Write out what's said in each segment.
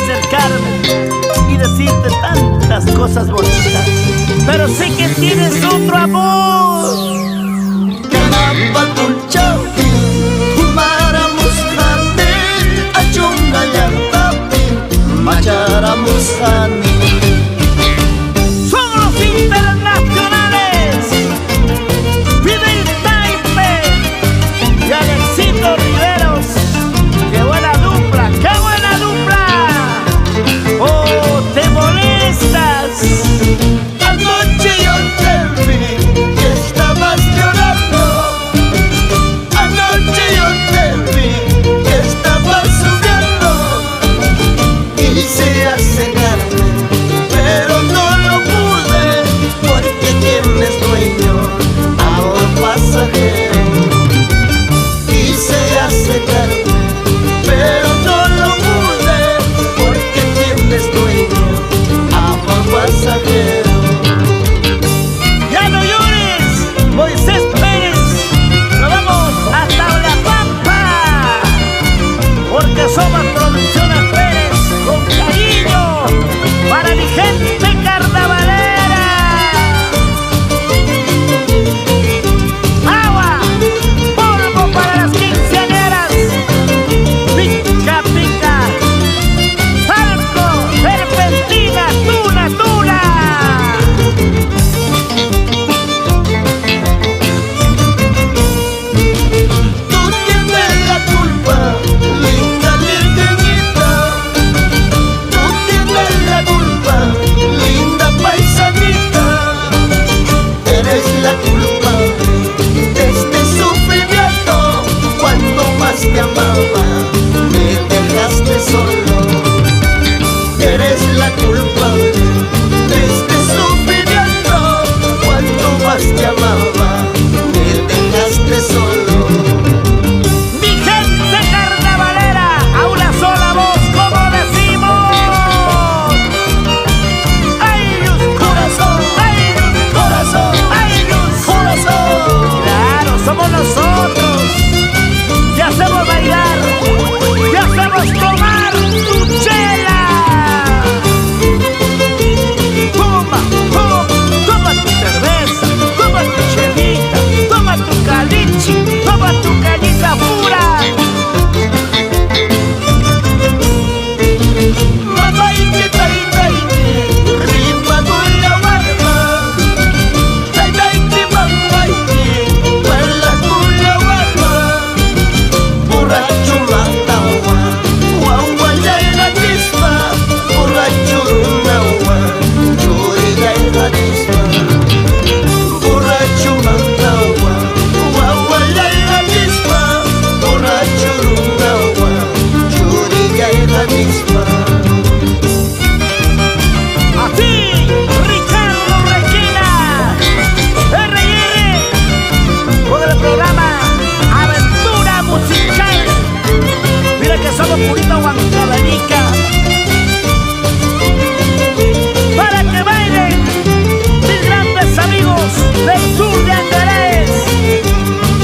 acercarme y decirte tantas cosas bonitas, pero sé que tienes otro amor. Somos los internacionales, Fidel Taipe y Alexito Riveros. ¡Qué buena dupla! ¡Qué buena dupla! ¡Oh, te molestas! Anoche yo te vi que estabas llorando. Anoche yo te vi que estabas sufriendo. Quise acercarme, pero no lo pude, porque tienes dueño, amor pasajero. Quise acercarme, pero no lo pude, porque tienes dueño, amor pasajero. ¡Ya no llores, Moisés Pérez! ¡Nos vamos hasta Ollapampa! Porque somos Producciones Pérez, con cariño para mi gente carnavalera. Agua, polvo para las quinceañeras, pica, pica, palco, serpentina, tuna, tuna. Tú tienes la culpa, linda virgenita. Tú tienes la culpa, linda paisanita. Eres la culpable de este sufrimiento. Cuando más te amaba, me dejaste solo. Eres la culpable de este sufrimiento. Cuando más te amaba, me dejaste solo. Mi gente carnavalera, a una sola voz, como decimos. ¡Ay, Dios, Corazón, ay, Dios, corazón, ay, Dios! corazón. Claro, somos nosotros. Te hacemos bailar, te hacemos tomar tu chela. Toma, toma, toma tu cerveza, toma tu chelita, toma tu caliche, toma tu cañita pura. Mamaiki, taitaiki, rima con la barba. Taitaiki, mamaiki, baila con la barba. Borracho matawa, guagua ya en la chispa. Borracho runawa, choriga en la chispa. Borracho matawa, guagua ya en la chispa. Borracho runawa, choriga en la chispa. Así, Ricardo Regina, R&R, con el programa Aventura Musical. Mira que somos purita huancabanica. Para que bailen mis grandes amigos del sur de Angarés,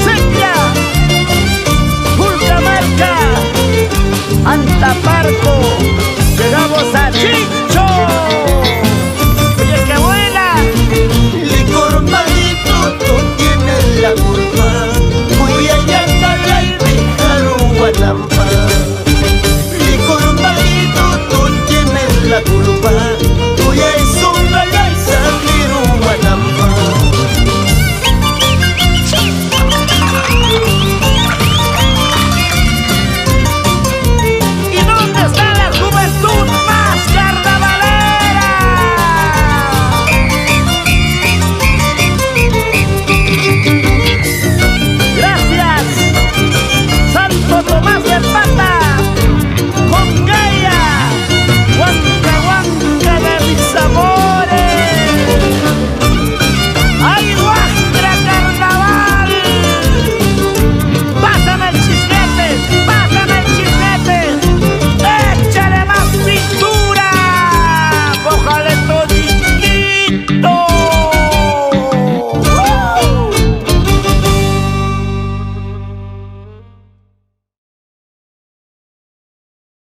Sequia, Pulcamarca, Antaparco,